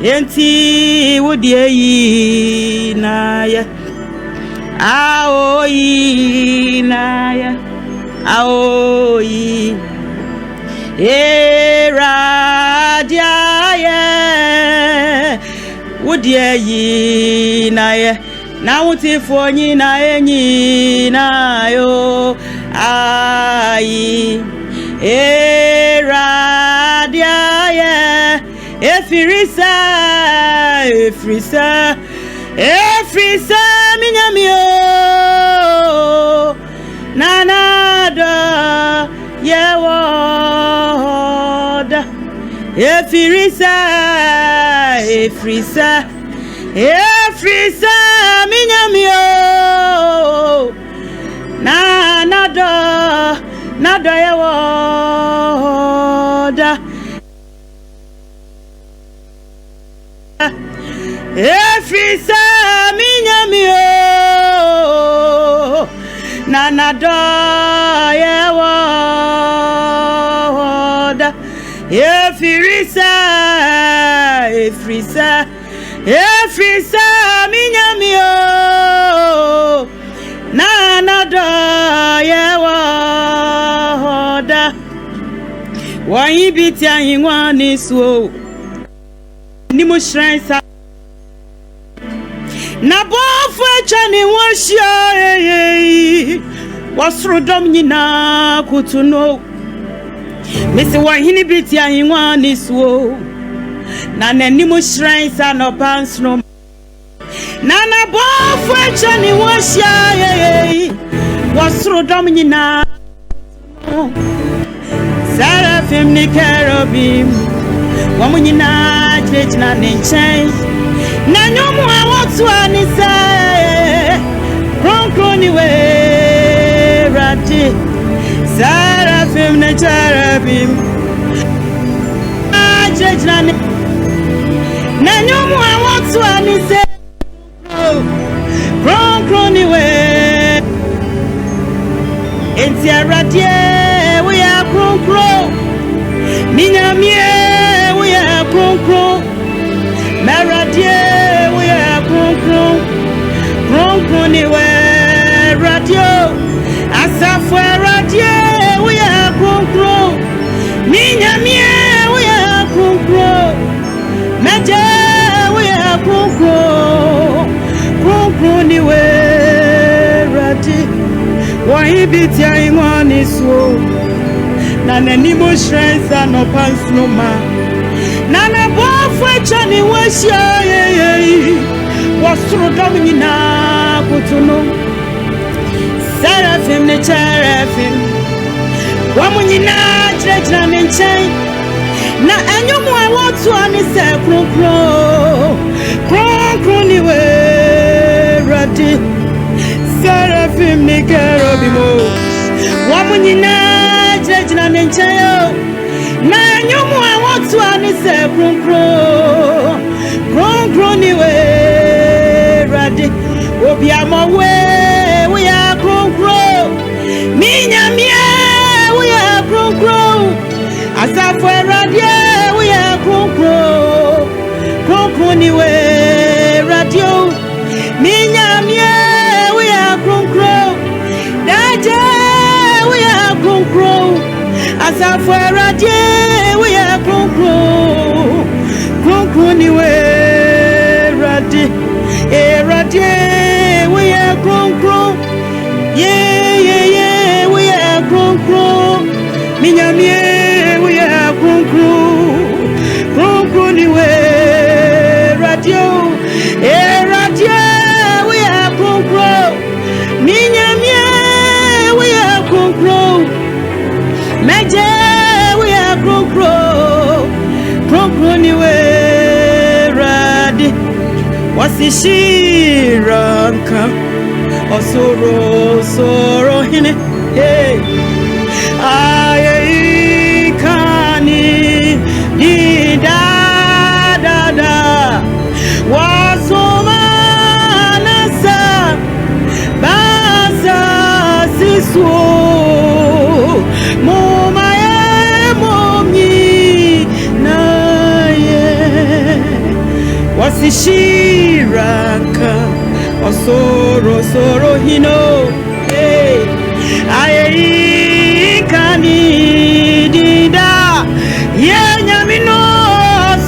Enti wudi na ya aoyi na ya aoyi eradia ye wudi na ya na utifo nyina enyi na yo ayi eradia ye Efrisa minyamio nanada yewoda Efrisa minyamio nada yewoda Efrisa minyamio nanado yewoda Efrisa minyamio nanado yewoda Wanyibiti ahingwani suo Nimu shrine na bofu echani washia wasrudom nyina kutuno Misi wahini biti ahingwa niswo na nenimu shrine no pansno na bofu echani washia wasrudom nyina Seraphim ni kerubim wamunyina jejina nenchen na nyomu awotu anise kronkron we rati Seraphim ne cherubim jejina na nyomu awotu anise kronkron we enti arade we are kronkron minyamie we are kronkron Meradie we are kronkron ni we radio asafu radie we are kronkron minyamie we are kronkron meje we are kronkron ni we radie wahibiti aimani so na nenimo shrine no pansnoma Nana bofu echani washia wasrudom nyina kutuno Seraphim ne cherubim wamunyina jejina nenchen na enyomu awotu anise kronkron ni we radi Seraphim ne kerubim wamunyina jejina nenchen na nyomu awotu anise kronkron ni we radi obiamo we are kronkron minyamie we are kronkron asafu radie we are kronkron ni we radio minyamie we are kronkron daje we are kronkron asafu radie we are kronkron ni we radie we are kronkron yeah we are kronkron minyamie we are kronkron ni we radio we are kronkron minyamie we are kronkron meje we are kronkron ni we radi wasishiranka osoro hine hey aye kani di da wasoma nasa basa sisu wasishiraka osoro hino aye kani dida yenyamino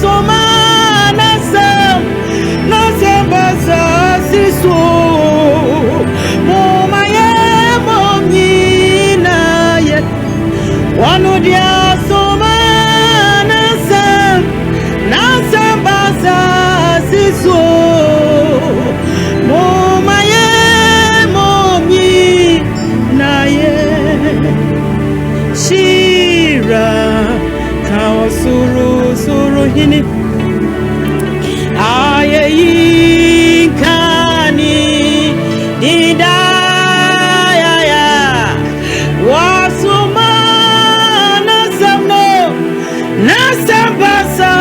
soma nasam basa siso moma ye momina ye wanu dia soma nasam basa siso moma ye momina ye shira kawa suru hini aye kani dida ya wasuma nasam basa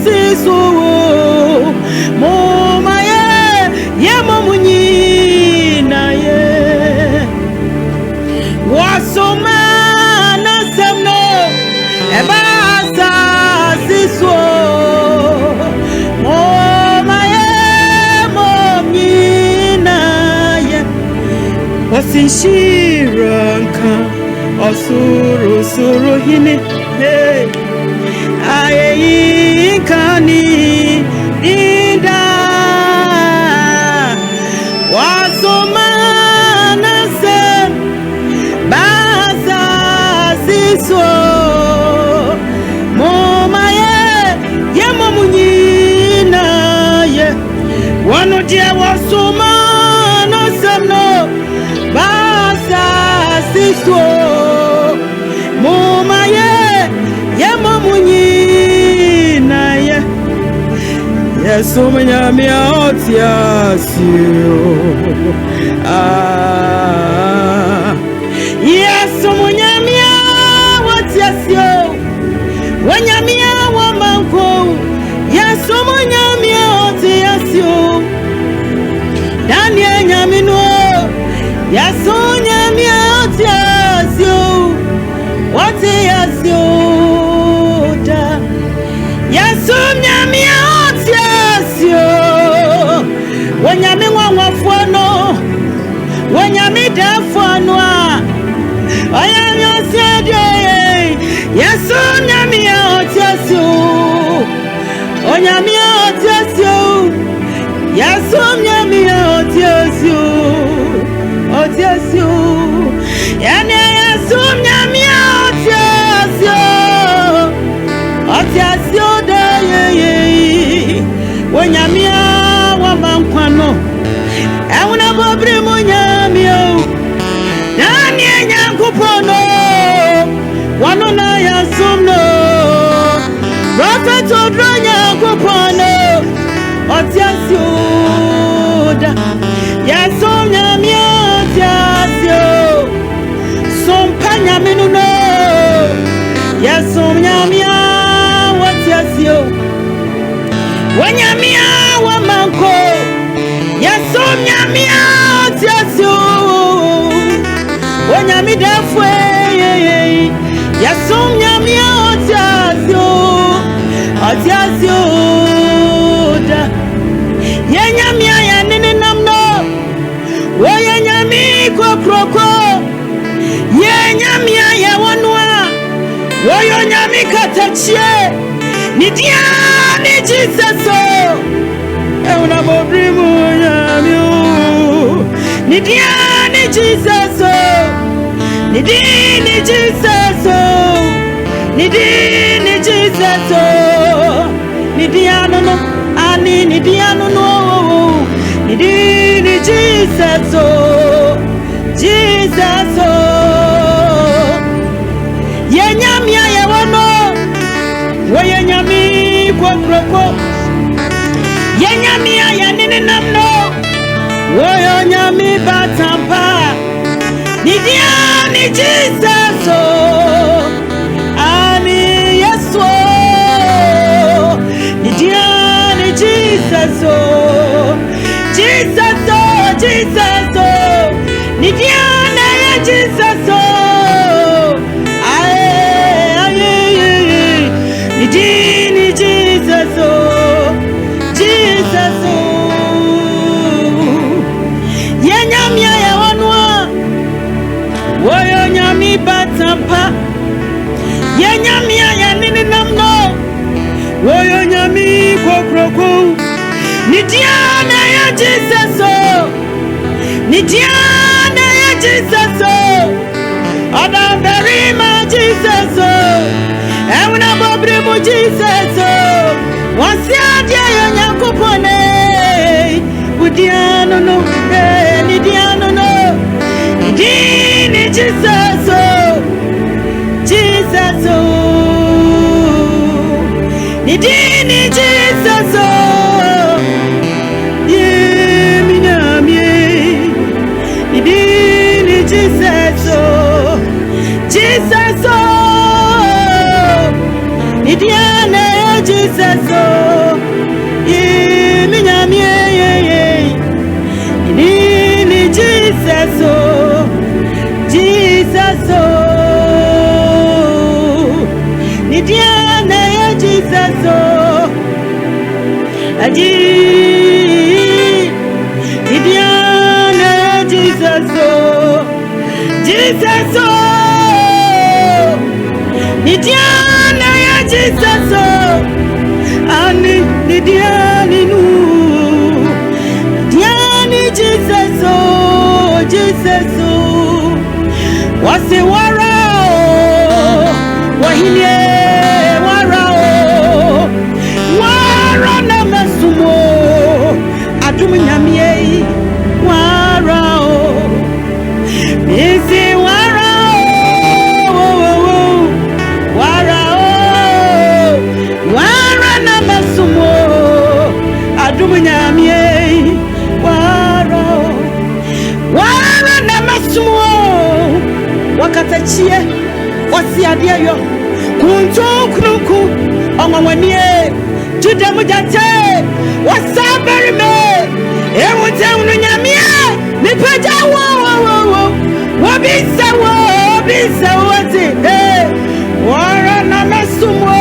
sisu moma ye momunyi na ye wasuma nasam ebasa sisu Wasishiranka osuru hini aye kani dida wasoma nasam basa siso moma ye momunyina ye wano dia wasoma nasam basa siso moma ye momunyina ye yesu mnyamia otiasio yesu mnyamia otiasio wanyamia wamanko yesu mnyamia otiasio Daniel nyamino Yasonya miatiasio Watiasio da Yasonya miatiasio Wanyami wafuano Wanyami defuano Ayami osiade Yasonya miatiasio Wanyami atiasio Yasonya miatiasio Otiasio yani yasumnya otiasio da ye wonyamia wa mankwano ewuna bobri munyamio nani nyankupono wano na yasumno prophet odronya kupono otiasio da yasumnya Otiasio, sompanya minuno, yasomnyamia Otiasio, wanyamia wamanko, yasomnyamia Otiasio, wanyami defwe, yasomnyamia Otiasio da, yenyamia yanini namno. Woye nyami kokroko Ye nyami ya wanwa Woye nyami katachie Nidia ni Jesus Euna bobrimu nyami Nidia ni Jesus Nidi ni Jesus Nidi ni Jesus Nidia no ani nidia no Nidi ni Jesus Jesus Yenyamia yewano Woyenyami kokroko Yenyamia yanini namno Woyenyami batampa Nidia ni Jesus Ani Yesu Nidia ni Jesus Jesus Nidiana ya Jesus Nidini Jesus kroku Nidiana ya Jesus Nidiana ya Jesus Adam berima Jesus Ewuna bobrimu Jesus Wasi adia ya nyakupone Udiano no Nidiano no Nidini Jesus Jesus Nidini Jesus Ye minamye Nidini Jesus Jesus Nidiane Jesus Ye minamye Nidini Jesus Jesus Nidiane Jesus Aji Nidiane Jesus Jesus Nidiane Jesus Ani Nidiane nu Nidiane Jesus Jesus Wasi warao Wahine warao Wara na mesumo Adumu nyamie warao Misi warao Warao Wara na mesumo Adumu nyamie warao Wara na mesumo Wakatachie Wasi adiayo Kuntu kunuku Ongawanie Jude mujate Wasabari me Ewute ununyamie Nipeja wo Wabisa wati Wara na mesumo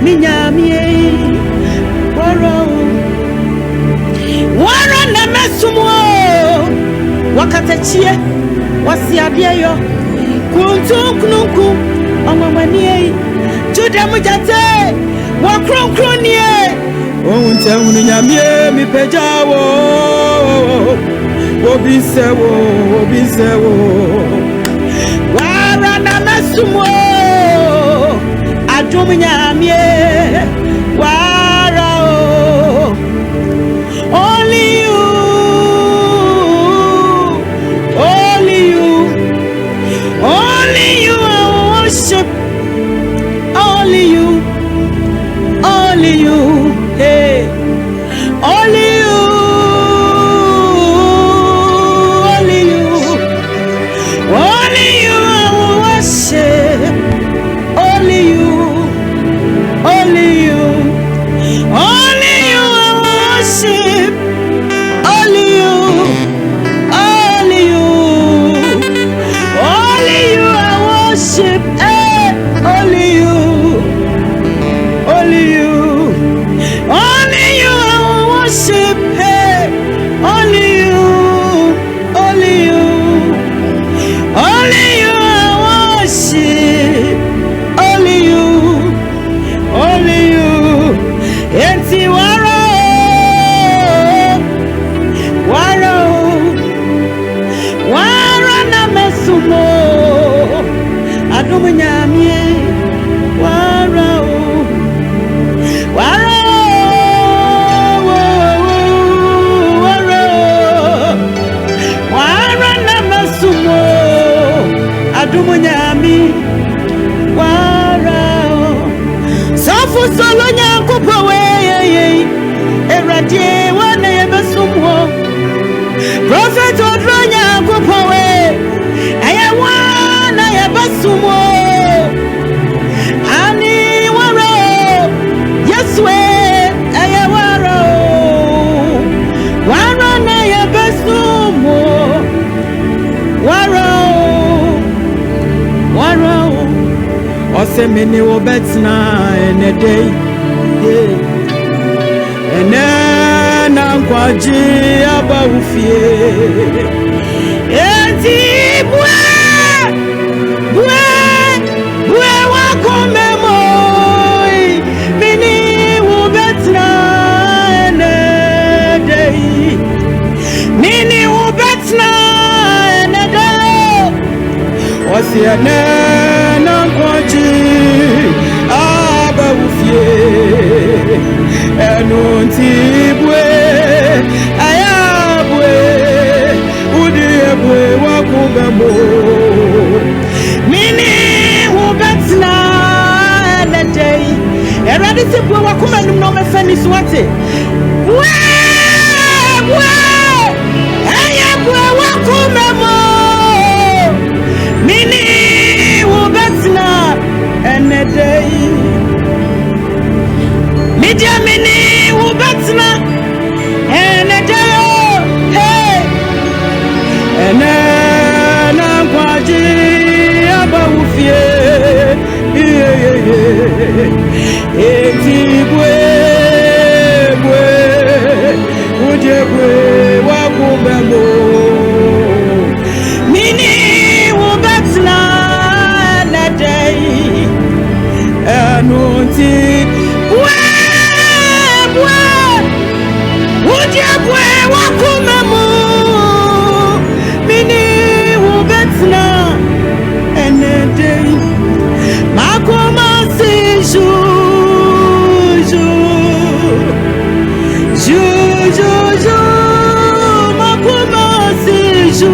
Minyamie Wara na mesumo Wakatachie Wasi adiayo Kuntu kunuku Ongawanie Jude mujate Wakronkronie Onte ununyamie mipejawo Obisewo Wara na mesumo Adum nyamie Wara o Only you Only you Only you I worship Only you Only you, hey, only you, only you, only you I will worship, only you, only you, only you I will worship, only you, only you, only you I worship, hey, only you, only you. Only you I will worship, hey, only you, only you, only you I worship, only you, enti wara na mesumo, adumu nyamie, wara. Adumu nyami warao Safu solo nyankupo weye Eradie wane yebesumwo Prophet odro nyankupo we Eye wana yebesumwo Ani warao Yeswe eye warao Wana yebesumwo Warao Osemene wo betna enedei enena nkwaji abawufie enti bwe wakomemo mini wo siane na kwaji aba ufie enuntibwe ayabwe udiyebwe wakubemo mini hubetina enedei eradisibwe wakumenum no mefani swate we ayabwe wakumemo mini hubetina enedei media mini hubetina enedei hey enena kwaji aba ufie etibwe bwe udebwe wakubemo mini hubetina enedei enunti bwe udebwe wakumemo mini hubetina enedei makoma siju makoma siju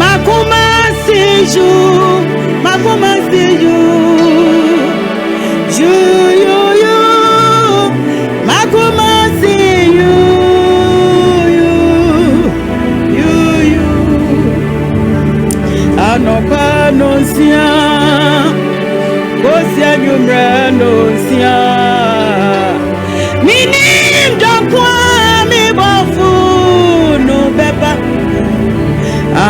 makoma siju makoma siju makoma siju anopa nosia kosia nyumra nosia mini ndokwa mi bofu no beba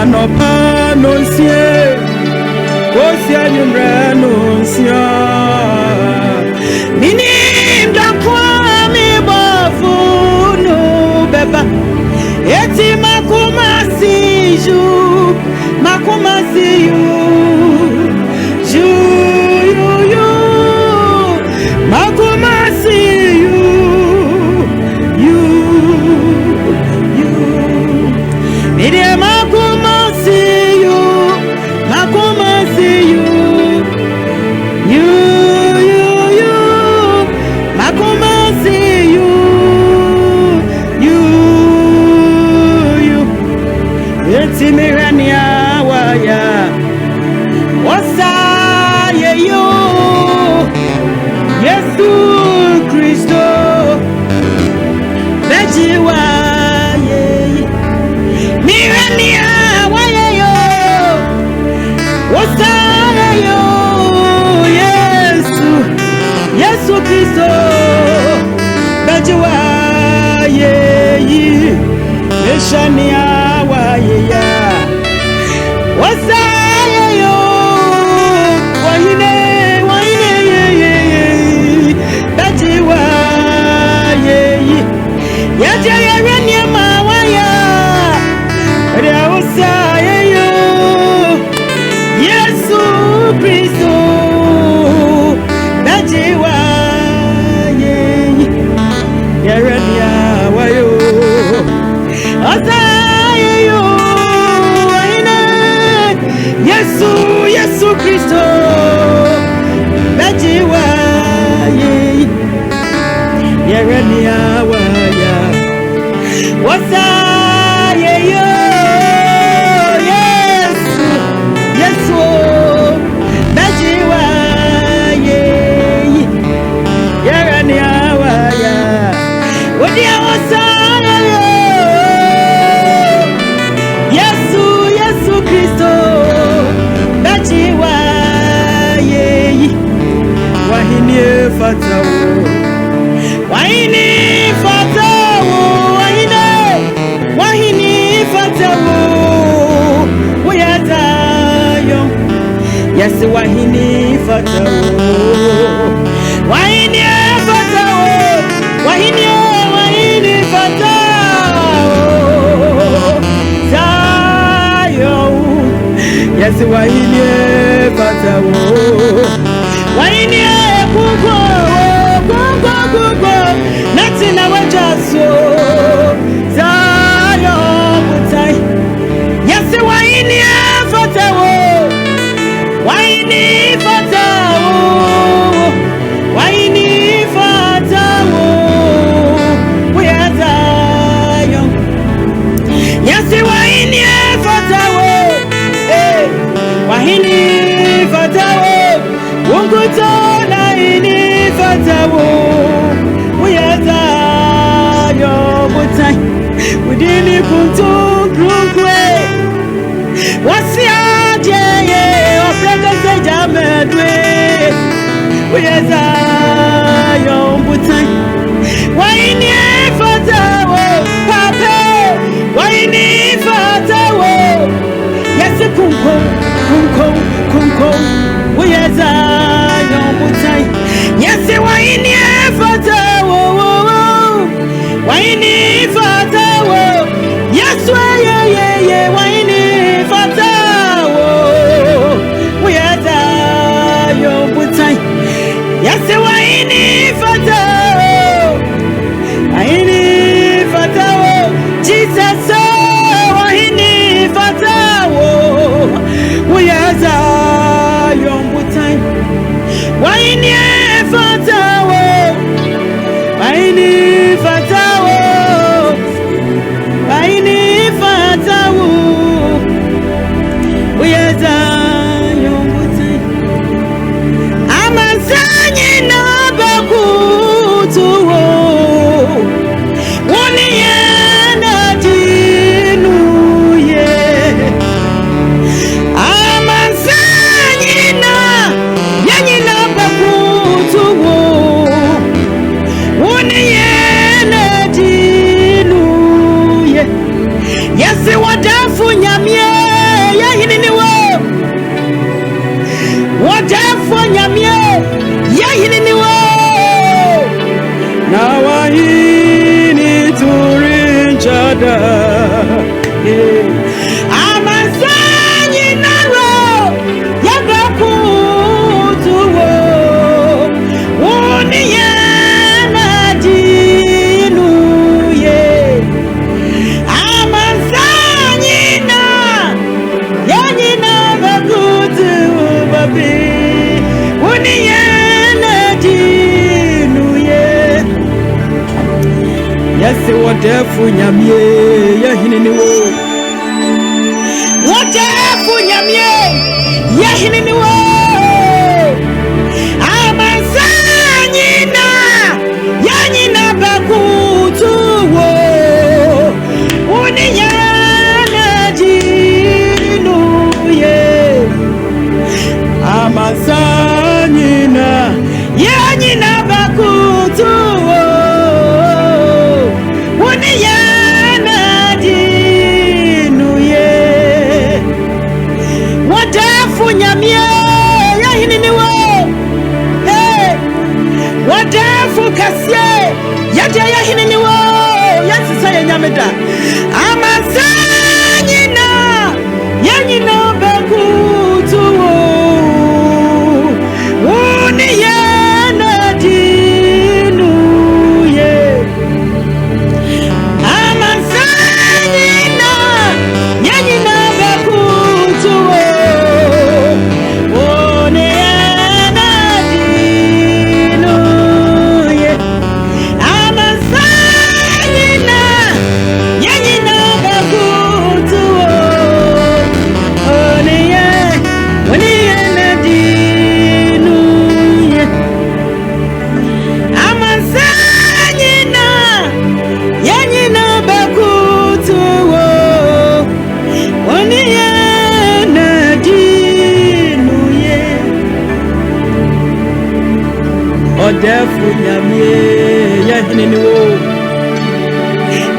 anopa nosia kosia nyumra nosia mini ndokwa mi bofu no beba eti makuma siju makuma siju makuma siju mire makuma siju makuma siju makuma siju eti mirania waya wasa yeyo Yesu Kristo bejiwa ye mirania wayeyo wasa yeyo Yesu Kristo bejiwa ye yeshania wayeya wasa yeyo wahine bejiwa ye yaje yerenia mawaya rewasa yeyo Yesu Kristo bejiwa ye yerenia wayo asa yeyo Yesu Kristo bejiwa ye yerenia waya wasa yeyo Yesu bejiwa ye yerenia waya wodia wasa Yesu Kristo bejiwa ye wahini fatawo wahini fatawo uyatayo yes wahini fatawo wahini fatawo tayo yes wahini fatawo wahini kuko nothing I want just so Zion uyeza yombutan waini fatawo pape waini fatawo yesi kunko uyeza yombutan yesi waini fatawo waini fatawo yesu ye waini fatawo uyeza yombutan yesi waini fatawo Jesus waini fatawo uyeza yombutan waini fatawo waini fatawo uyeza yombutan amansanyi na bakutuwo Wadefu nyamie yahini wo wadefu nyamie yahini wo amasanyina yanyina bakutu wo uniyana jinu ye amasanyina yanyina bakutu wo Kasie yade yahini ni wo yasisa yenyameda amasanyina yanyina bakutu woni yana dinu ye amasanyina yanyina bakutu woni yana dinu Odefu nyamie yahini ni wo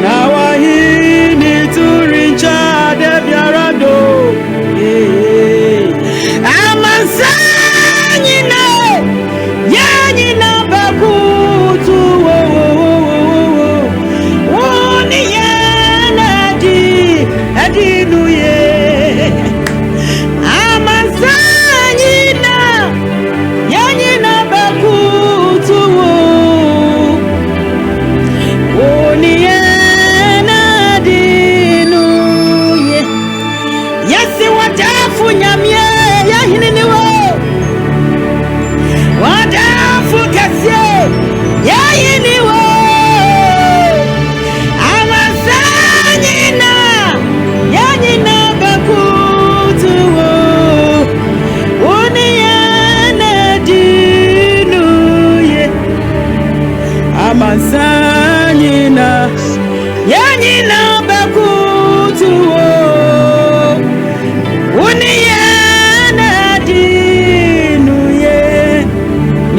na wahini turincha debiarado amasanyina yanyina bakutu woni yana adinu ye amasanyina yanyina bakutu woni yana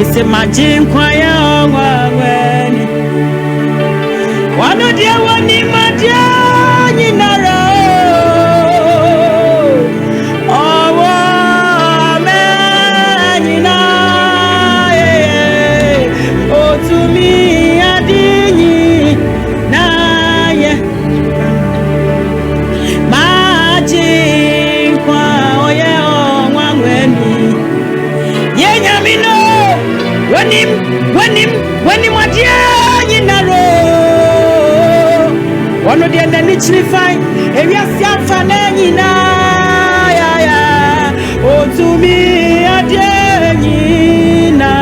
Mr. Majin Choir, one of the one in Madia, when him what in a row. One of the other literally fine, if you are young for Nina, oh, to me, a dear Nina,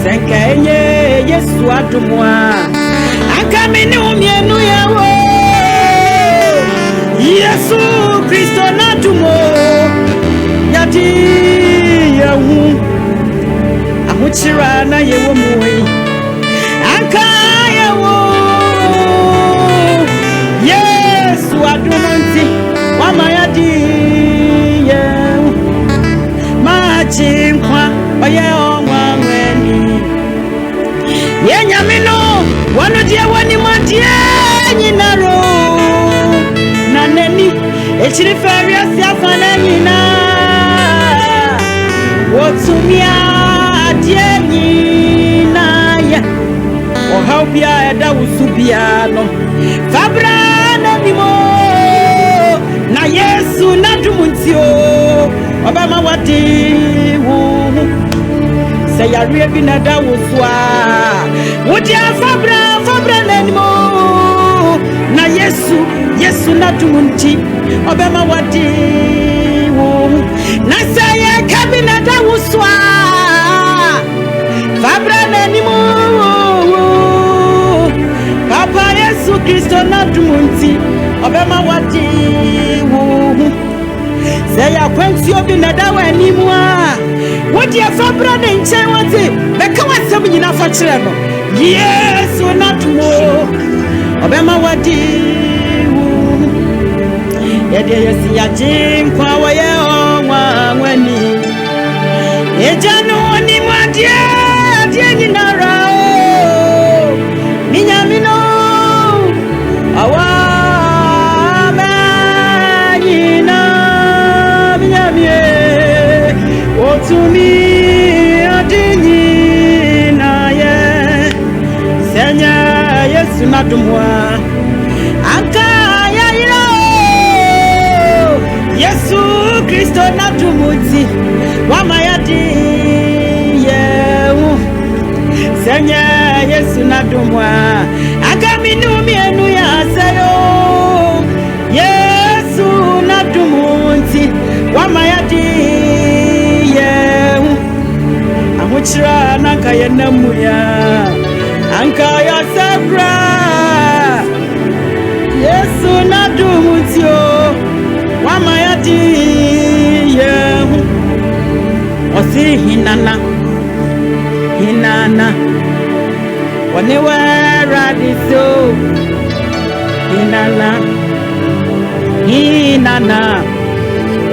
thank you, yes, what to moi. I come in, no, yes, Christo, not to more, Yati, Muchirana ye womui Ankaya wo Yes wadumunti wamayadi ye Machinkwa oye omwamweni Ye nyamino wanudie wani madie nyinaro Naneni echiri feria siafane nyina Wotumia Dienina ya o haubia eda usubia no fabra na mimo na Yesu na dumuntio obama wati wu se ya rebi na da wuswa wudi fabra na mimo na Yesu na dumunti obama wati wu na se ya kabina da wuswa Fabra nenimu Papa Yesu Kristo na dumunti obema wati wu Zeya kwensi obi na dawa nimu a wodi afabra ne nchen wati beka wasem nyina fa kire no Yesu na dumo obema wati wu Yede yesi ya jinkwa waye onwa nwani Ejanu ni mwadie Dieni nara o Minyamino Awa Menina Minyamie Otumi Adini na ye Senya Yesu nadumwa Anka ya ilo Yesu Kristo nadumuti Wamayadi Senya Yesu nadumwa akaminu mienu ya sayo Yesu nadumunti wamayadi yehu amuchira nanka yenamuya anka ya sabra Yesu nadumunti wamayadi yehu osi hinana Wanewera diso Hinana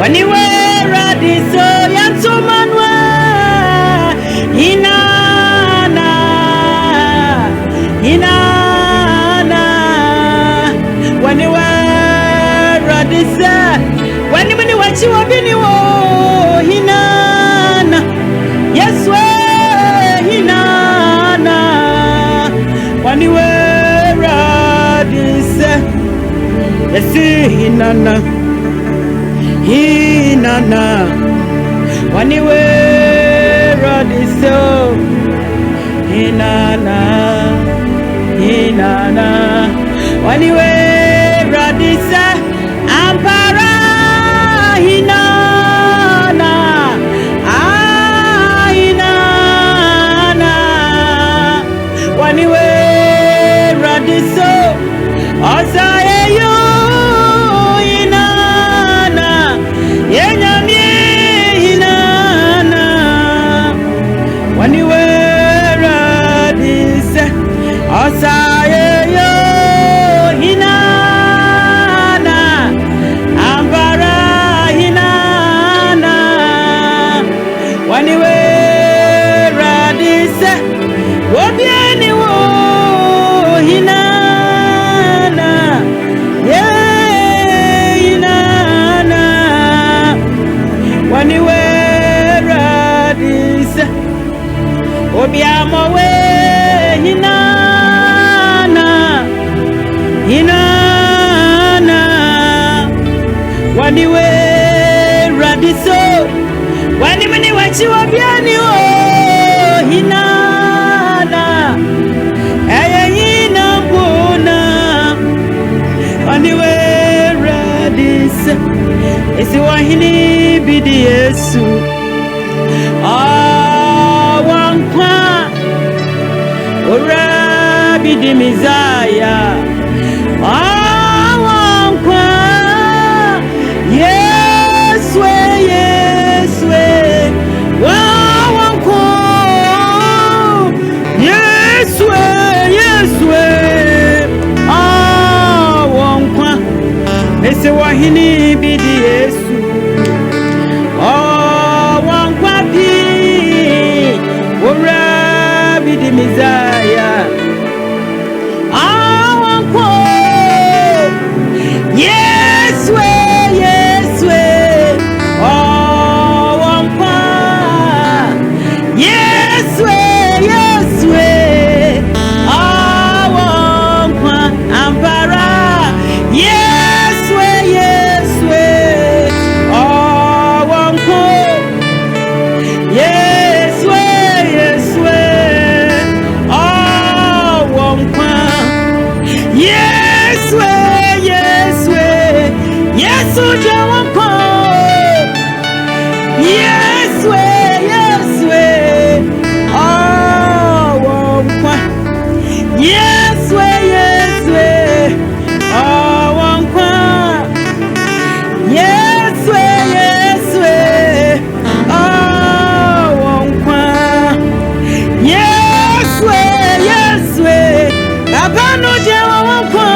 Wanewera diso Yantumanwa Hinana Wanewera disa Wanimuni wachiwa bini wo Hinana Yesu Waniwera dise Yesi hinana Waniwera dise Hinana Waniwera dise Ampara hinana Hinana Waniwera dise Osayeyo hinana Yenyamie hinana Waniwera dise Osayeyo hinana Wobiani wo hinana ye hinana waniwe radis obiamo we hinana hinana waniwe radiso wanimani wachi wobiani wo hinana ayina bona waniwe radis esi wahini bidi Yesu wankwa ora bidi Mizaya wankwa Yesu Yesu wankwa Yesu Yesu wankwa esi wahini bidi Yesu Bidi Mizaya awanko Yesu Yesu awanko Yesu Yesu awanko ampara Yesu Yesu awanko Yesu jawanko Yesu Yesu wankwa Yesu Yesu wankwa Yesu Yesu wankwa Yesu Yesu abano jawanko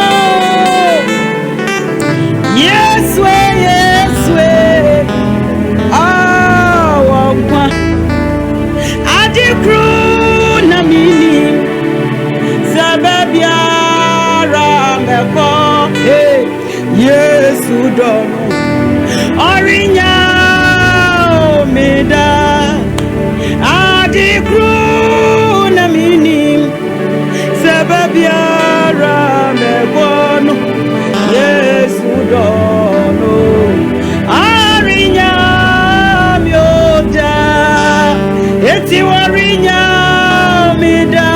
Yesu Yesu wankwa adikru na mini sababiara meko Yesu dono orinya omeda adikru na mini sababiara meko Yesu dono arinya myoda eti warinya mida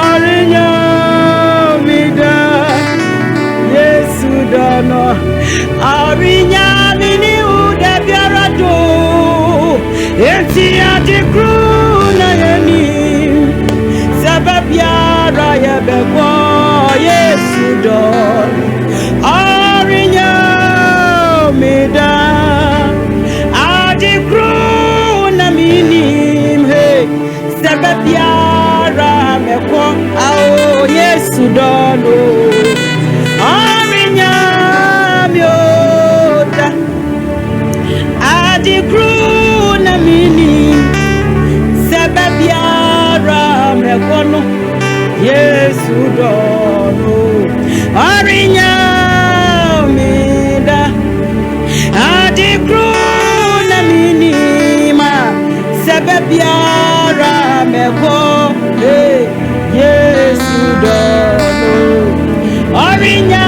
arinya mida Yesu dono arinya mini uda biarado eti adikru na yeni sababiara ya bego Yesu don arinya mida adikru na minim he sababiara meko ao Yesu don arinya myoda adikru na minim sababiara meko no Yesu dono arinya mida adikru na minima sababiara meko Yesu dono arinya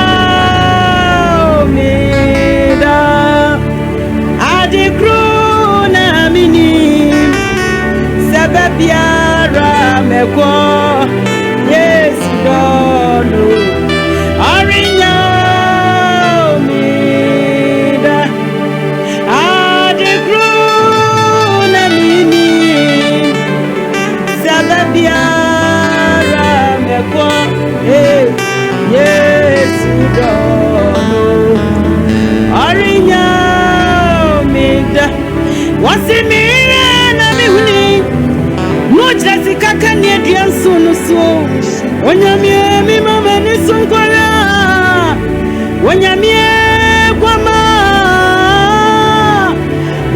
mida adikru na minim sababiara meko Yesu dono arinya mida adikru na mini sababiara meko Yesu dono arinya mida wasimira na mihuni mujasi kakani ediansunu so onyamie mi mama ni sunkwara onyamie kwama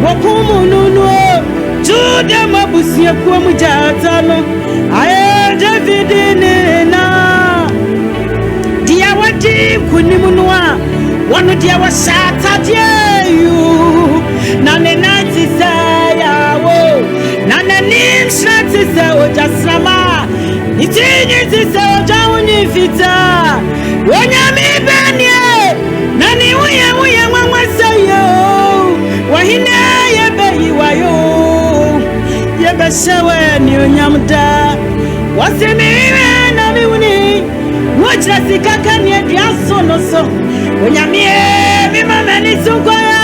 wakumununu jude mabu busia kwa mujatano aye David nena dia wadi kunimunwa wano dia wasata dia yu na nena tisaya wo na nanim shati sa ojasrama itinyi tisa ojawuni fita wonyami banye nani uye mwanwasayo wahine yebeyi wayo yebeshewe ni onyamda wasimiwe na miuni wachira sikaka ni ediaso noso wonyamie mimameni sungoya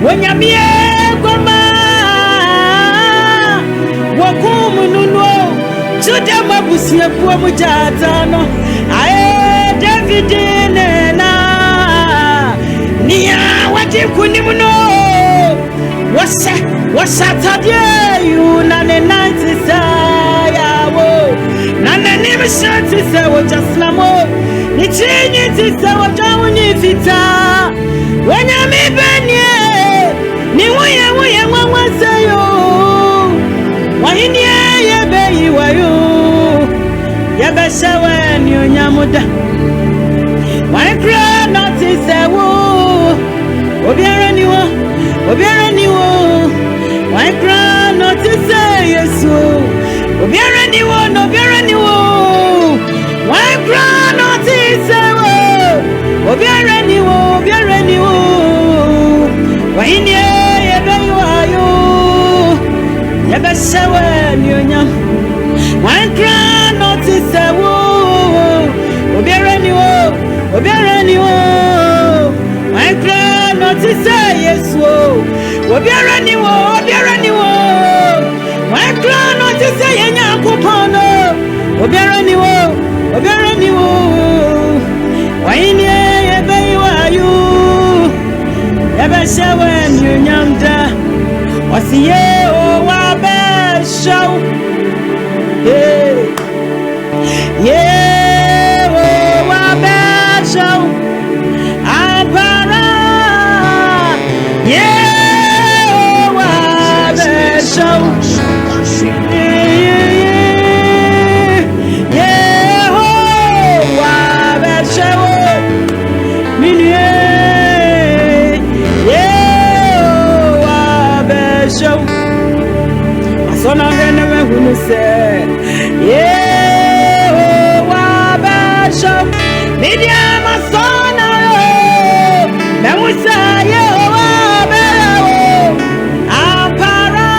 wonyamie goma wakumununo chuda mabusia kwa mujatano ae David nena niya wati kunimuno wasa tadie yu na nena tisa yawo na nene mishati se wajaslamo nichinyi tisa wajawuni fita wanyami benye ni wuye mwawasayo wahini yebeyi wayo yabeshewe ni onyamuda wankra notise wo obiara ni wo wankra notise Yesu obiara ni wo no obiara ni wo wankra notise wo obiara ni wo wahini yebeyi wayo yabeshewe ni onyam wankra notise wo obiara ni wo wankra notise Yesu obiara ni wo wankra notise yenya kupono obiara ni wo wahini yebeyi wayo yabeshewe ni onyamda wasiye o wabeshaw yeah o wabeshaw apara yeah o wabeshaw yeah o wabeshaw minie yeah o wabeshaw asona hene hunu se yeah wabashaw media masona na musa yeah wabelawo apara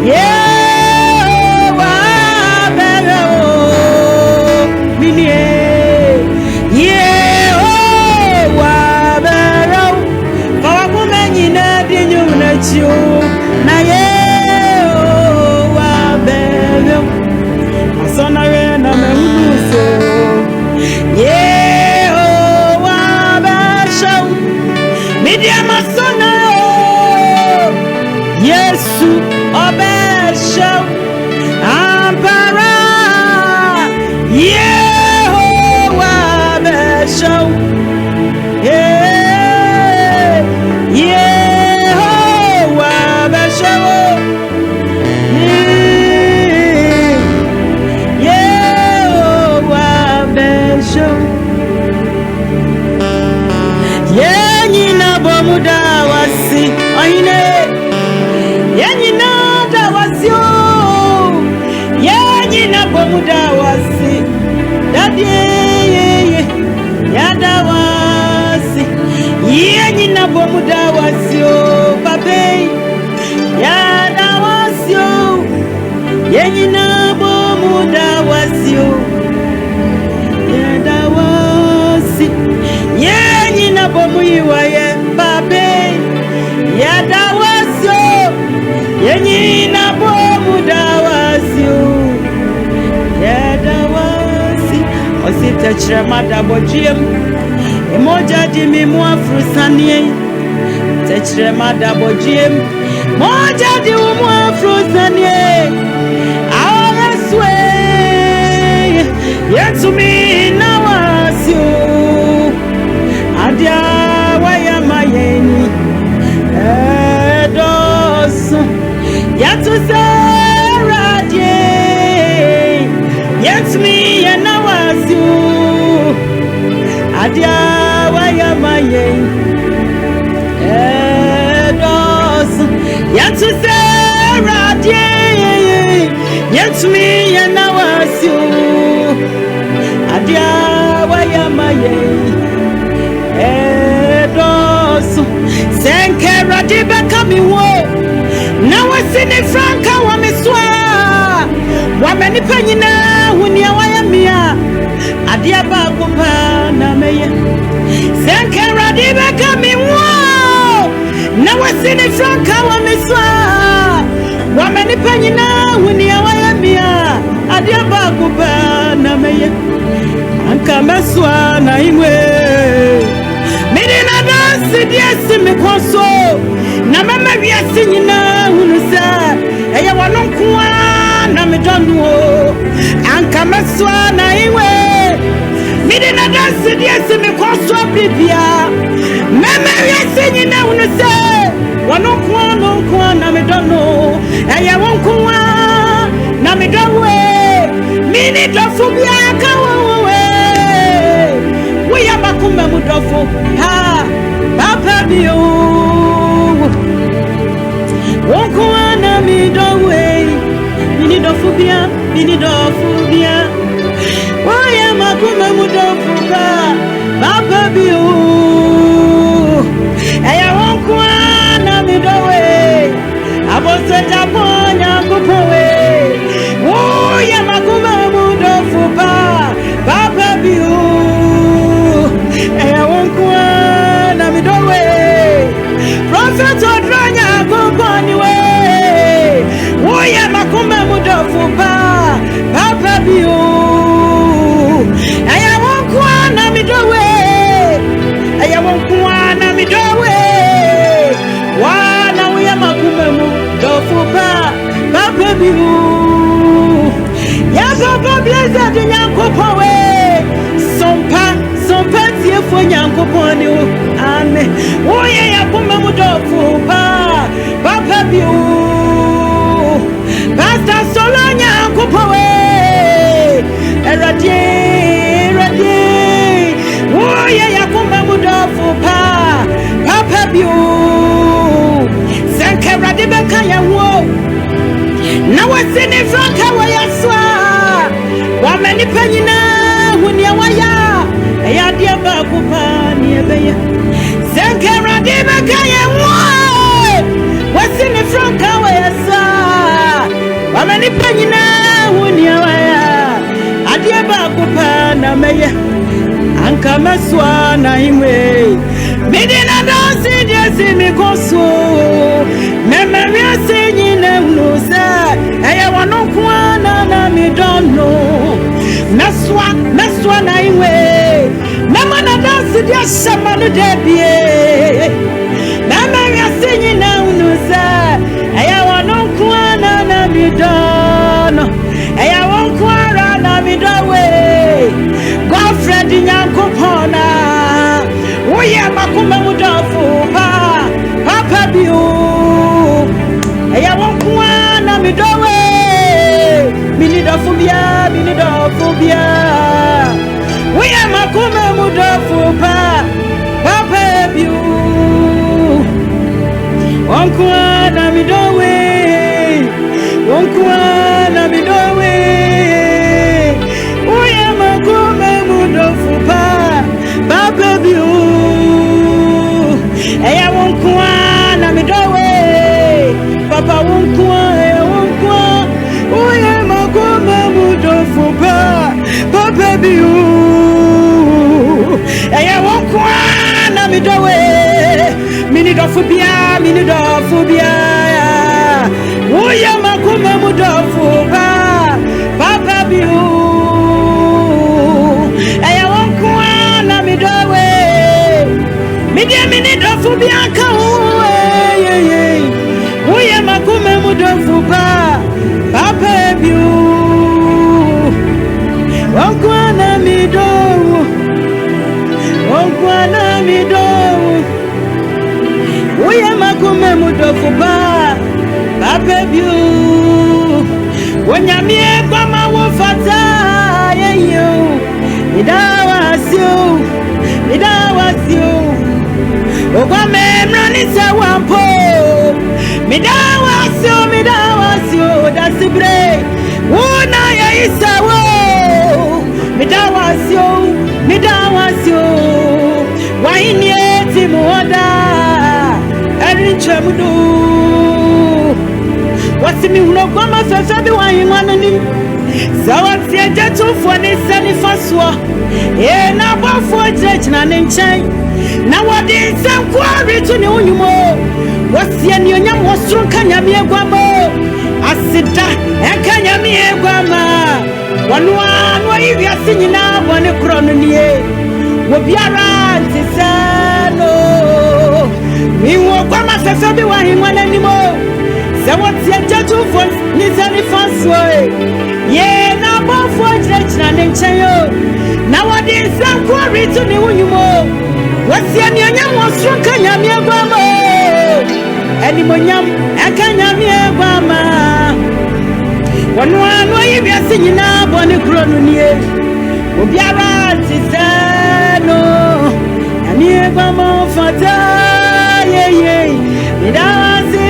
yeah wabelawo minie yeah wabelawo kwa kumenyi na dinyu na chiu na yeah sonare na mehuso Yehovah bashaw media masona Yesu obashaw ampara Yehovah bashaw Yehovah bashaw yenyina bomuda wasi oine yenyina da wasi o yenyina bomuda wasi dadie yada wasi yenyina bomuda wasi o babe yada wasi o yenyina bomuda wasi o yada wasi yenyina bomuyiwa ye babe yada wasi o yenyina bomuda wasi o yada wasi osita chiremada bojiem emoja di mimu afrusanie techremada bojiem moja di umu afrusanie awaswe yetumi na wasi o adia waya mayeni edosu Yatu Saradi Yet me and now as you Adia Wayamaye Edos Yatu Saradi Yet me and now as you Adia Wayamaye Edos Senkera Dibeka miwo na wasini franka wameswa wamenipa nyina hunia wayamia adia bagupa na meye Senkera Dibeka miwo na wasini franka wameswa wamenipa nyina hunia wayamia adia bagupa na meye anka meswa na imwe Midina dansi diesi mikoso na mama wiasi nyina hunusa eya wanonkuwa na midonu anka meswa na iwe Midina dansi diesi mikoso bibia mama wiasi nyina hunusa wanonkuwa na midonu eya wankuwa na midonwe mini dofubia kawawe Wia makume mudofu ha papa biu Wonkuwa na midowe Mini dofubia Wia makume mudofu ha papa biu Eya wonkuwa na midowe Abose japonya kupowe Wia makume mudofu ha papa biu Eya wonkuwa na midowe Prophet Odranya kukoniwe Uya makume mudofu pa Papa biu Eya wonkuwa na midowe Eya wonkuwa na midowe Wana uya makume mudofu pa Papa biu Ya papa blessed nyankopowe Sompa tiefo nyankoponi ame oye yakuma mudofu pa papa biu Pastor Solo nyankopowe eradie oye yakuma mudofu pa papa biu Senkera Dibeka yawo na wasini franka wayaswa wamenipa nyina hunia waya Eya dia bagupa ni ebeya Senkera Dibeka yawo wasini franka wayasa wamenipa nyina hunia waya adia bagupa na meye anka meswa na imwe midina dansi diesi mikoso mememia senyine unusa eya wanokwa na midono meswa na imwe mama na dansi diesi manu debie mememia senyine unusa eya wanokwa na midono eya wanokwa na midowe Godfred nyankopona Uye makume mudofu pa Papa biu Eya wonkuwa na midowe Minidofubia Uye makume mudofu pa Papa biu Wonkuwa na midowe Uye makume mudofu pa Papa biu Eya wonkuwa na midowe Papa wonkuwa Uye makume mudofu pa Papa biu Eya wonkuwa na midowe Minidofubia Uye makume mudofu pa Papa biu Eya wonkuwa na midowe Midia minidofubia kawe Uye makume mudofu pa Papa biu Wonkuwa na midowe Uye makume mudofu pa baby when ya me kwama wo fata ye you was you ogwa me mrani se wampo me da was you that's the break wona ya isawo me da was you why nieti moda erin chemudu what's me no kwama fefe bi wan wananim zawati ejetu fo ni sani faswa na bafo jejina ne nchen na wodi nsem kwari to ne onyumo wasie ni onyam wosoro kanyame egwamo asida enkanyame egwama wonu anu yiwi asinyina bone kro no nie wobiara ntisano mi wo kwama fefe bi wa hinwana nimo zawati ejetu fo ni sani faswa ye na bafo jejina ne nchen yo na wodi nsem kwari to ne onyumo wasia ni onyam wosoro kanyame egwamo eni monyam akanyame egwama wonu anu yibi asinyina bone kro no nie obiara tisano ani egwama fata ye midase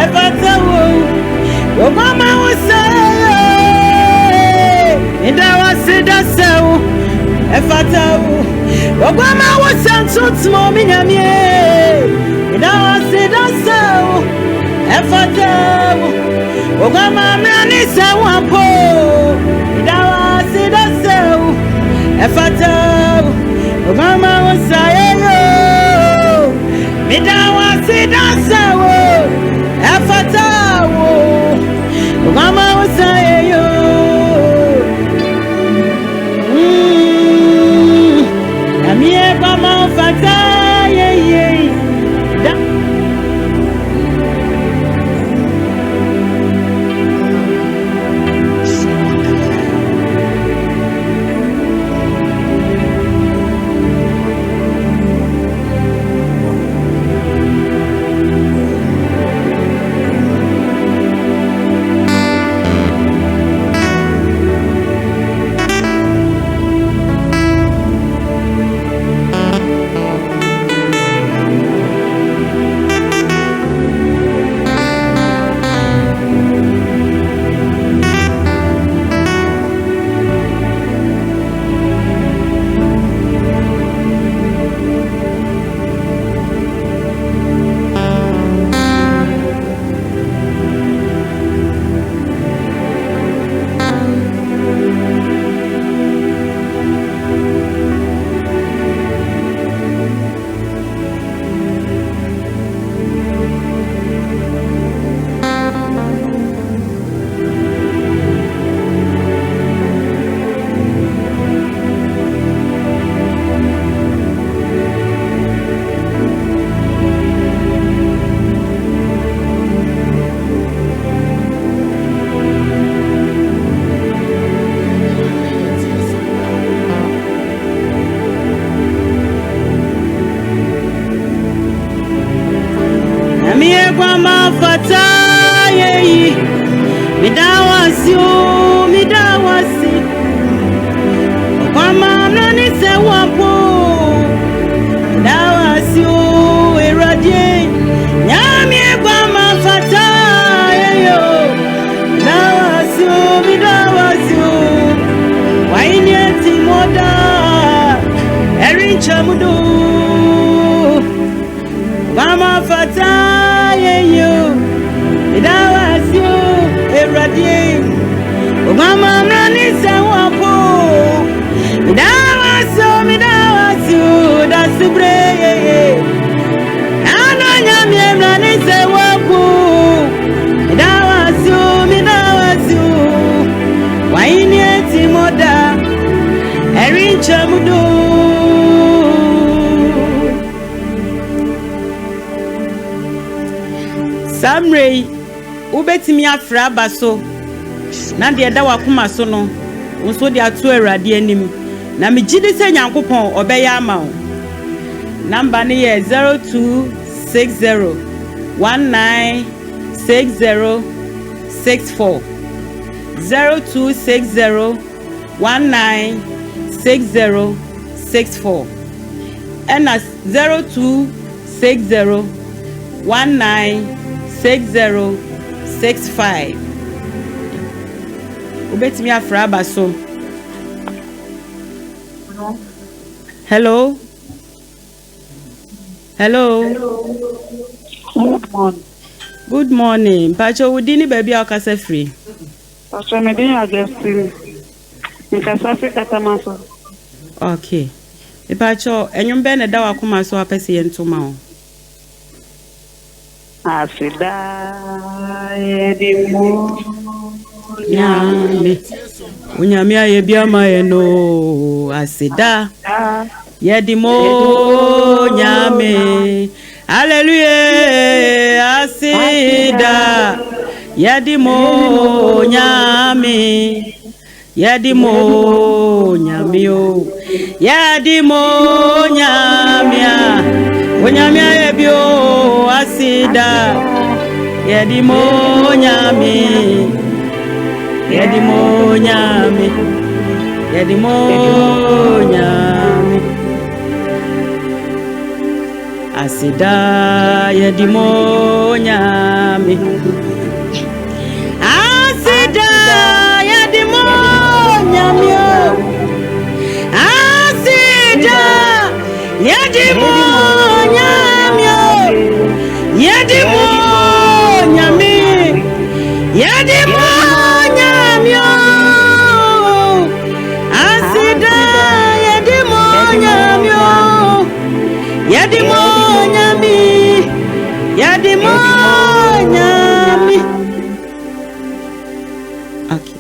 efata wo mama wo say midase efata wo mama wo santu mo minyamie midase efata wo mama mrani se wampo midase efata wo mama wo say midase efata wo mama wo say Mama fata ye Mama fata ye midawasi mama nani se wapo midawasi eradie nyami mama fata ye midawasi waini etimoda erin chamudu mama fata midawasi eradie mama nani se wapo midawasi that's the break ana nyame nani se wapo midawasi waini etimoda erin chamudu Samrei ubetimi afra baso na de da wakoma so no nso de ato awrade anim na megidi se nyankopon obeya ama wo number ne ye 0260 196064 0260196064 and 0260196065 ubetimi afra abaso. Hello. Good morning. Pacho udini baby akasa free. Pacho me dey Augustine. Nkasa free katamaso. Okay. Pacho enyumbe na dawa kuma so apese yentoma o. Asida edimo nyame. Unyame aye biama ye no asida. Yedimo nyame. Hallelujah, asida. Yedimo nyame. Yedimo nyame o. Yedimo nyame. Onyame ayebio asida. Yedimo nyame. Yedimo nyame. Yedimo nyame. Asida yedimo nyame. Asida yedimo nyame. Asida yedimo nyame. Yedimo nyame. Yedimo nyame. Asida yedimo nyame. Yedimo nyami. Okay.